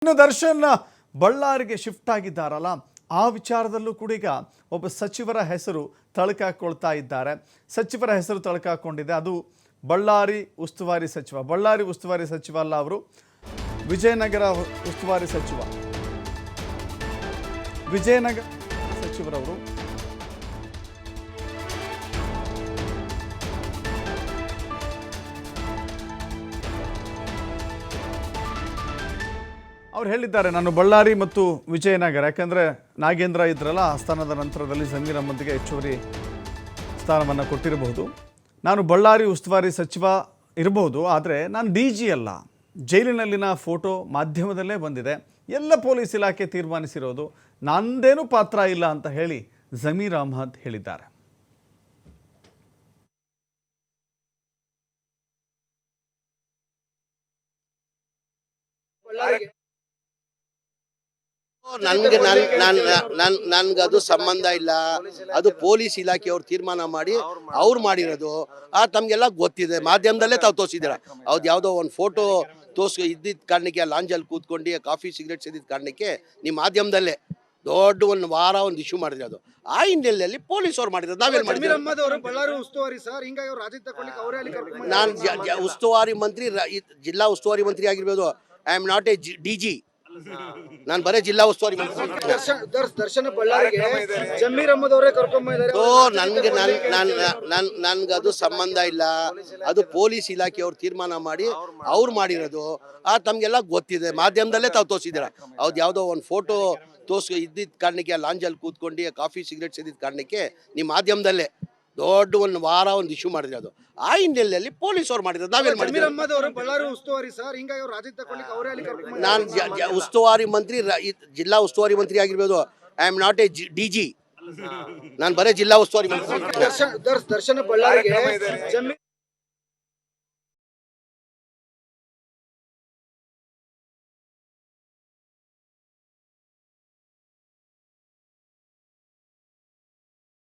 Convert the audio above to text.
ಇನ್ನು ದರ್ಶನ್ ಬಳ್ಳಾರಿಗೆ ಶಿಫ್ಟ್ ಆಗಿದ್ದಾರಲ್ಲ, ಆ ವಿಚಾರದಲ್ಲೂ ಕೂಡ ಈಗ ಒಬ್ಬ ಸಚಿವರ ಹೆಸರು ತಳಕಾಕೊಳ್ತಾ ಇದ್ದಾರೆ. ಸಚಿವರ ಹೆಸರು ತಳಕಾಕೊಂಡಿದೆ. ಅದು ಬಳ್ಳಾರಿ ಉಸ್ತುವಾರಿ ಸಚಿವ. ಬಳ್ಳಾರಿ ಉಸ್ತುವಾರಿ ಸಚಿವ ಅಲ್ಲ, ಅವರು ವಿಜಯನಗರ ಉಸ್ತುವಾರಿ ಸಚಿವ. ವಿಜಯನಗರ ಸಚಿವರವರು ಅವ್ರು ಹೇಳಿದ್ದಾರೆ, ನಾನು ಬಳ್ಳಾರಿ ಮತ್ತು ವಿಜಯನಗರ, ಯಾಕಂದರೆ ನಾಗೇಂದ್ರ ಇದ್ರಲ್ಲ ಆ ಸ್ಥಾನದ ನಂತರದಲ್ಲಿ ಜಮೀರ್ ಅಹ್ಮದ್ಗೆ ಹೆಚ್ಚುವರಿ ಸ್ಥಾನವನ್ನು ಕೊಟ್ಟಿರಬಹುದು. ನಾನು ಬಳ್ಳಾರಿ ಉಸ್ತುವಾರಿ ಸಚಿವ ಇರಬಹುದು, ಆದರೆ ನಾನು DG ಅಲ್ಲ. ಜೈಲಿನಲ್ಲಿನ ಫೋಟೋ ಮಾಧ್ಯಮದಲ್ಲೇ ಬಂದಿದೆ. ಎಲ್ಲ ಪೊಲೀಸ್ ಇಲಾಖೆ ತೀರ್ಮಾನಿಸಿರೋದು, ನಂದೇನೂ ಪಾತ್ರ ಇಲ್ಲ ಅಂತ ಹೇಳಿ ಜಮೀರ್ ಅಹ್ಮದ್ ಹೇಳಿದ್ದಾರೆ. ನನ್ಗದು ಸಂಬಂಧ ಇಲ್ಲ. ಅದು ಪೊಲೀಸ್ ಇಲಾಖೆಯವ್ರು ತೀರ್ಮಾನ ಮಾಡಿ ಅವ್ರು ಮಾಡಿರೋದು. ತಮ್ಗೆಲ್ಲ ಗೊತ್ತಿದೆ, ಮಾಧ್ಯಮದಲ್ಲೇ ತಾವು ತೋರಿಸಿದ್ದೀರ. ಅವ್ದು ಯಾವುದೋ ಒಂದು ಫೋಟೋ ಇದ್ದಿದ್ದ ಕಾರಣಕ್ಕೆ ಲಾಂಜಲ್ಲಿ ಕೂತ್ಕೊಂಡು ಕಾಫಿ ಸಿಗರೇಟ್ ಸೇದಿದ್ದ ಕಾರಣಕ್ಕೆ ನಿಮ್ಮ ಮಾಧ್ಯಮದಲ್ಲೇ ದೊಡ್ಡ ಒಂದು ವಾರ ಒಂದು ಇಶ್ಯೂ ಮಾಡಿದ್ರೆ, ಅದು ಆ ಹಿನ್ನೆಲೆಯಲ್ಲಿ ಪೊಲೀಸ್ ಅವ್ರು ಮಾಡಿರೋದು. ನಾವೇನ್ ಮಾಡಿದ್ವಿ? ನಾನು ಉಸ್ತುವಾರಿ ಮಂತ್ರಿ, ಜಿಲ್ಲಾ ಉಸ್ತುವಾರಿ ಮಂತ್ರಿ ಆಗಿರ್ಬೋದು. I am not A DG. ನಾನು ಬರೇ ಜಿಲ್ಲಾ ಉಸ್ತುವಾರಿ ಮಂತ್ರಿ. ನನ್ಗದು ಸಂಬಂಧ ಇಲ್ಲ. ಅದು ಪೊಲೀಸ್ ಇಲಾಖೆಯವ್ರು ತೀರ್ಮಾನ ಮಾಡಿ ಅವ್ರು ಮಾಡಿರೋದು. ತಮ್ಗೆಲ್ಲ ಗೊತ್ತಿದೆ, ಮಾಧ್ಯಮದಲ್ಲೇ ತಾವು ತೋರಿಸಿದ್ದೀರ. ಅವ್ದು ಯಾವುದೋ ಒಂದು ಫೋಟೋ ಇದ್ದಿದ್ದ ಕಾರಣಕ್ಕೆ ಲಾಂಜಲ್ಲಿ ಕೂತ್ಕೊಂಡು ಕಾಫಿ ಸಿಗರೇಟ್ ಸೇದಿದ್ದ ಕಾರಣಕ್ಕೆ ನಿಮ್ಮ ಮಾಧ್ಯಮದಲ್ಲೇ ದೊಡ್ಡ ಒಂದು ವಾರ ಒಂದು ಇಶ್ಯೂ ಮಾಡಿದ್ರೆ, ಅದು ಆ ಹಿನ್ನೆಲೆಯಲ್ಲಿ ಪೊಲೀಸ್ ಅವ್ರು ಮಾಡಿರೋದು. ನಾವೇನ್ ಮಾಡಿದ್ವಿ? ನಾನು ಉಸ್ತುವಾರಿ ಮಂತ್ರಿ, ಜಿಲ್ಲಾ ಉಸ್ತುವಾರಿ ಮಂತ್ರಿ ಆಗಿರ್ಬೋದು. I am not A DG. ನಾನು ಬರೇ ಜಿಲ್ಲಾ ಉಸ್ತುವಾರಿ ಮಂತ್ರಿ.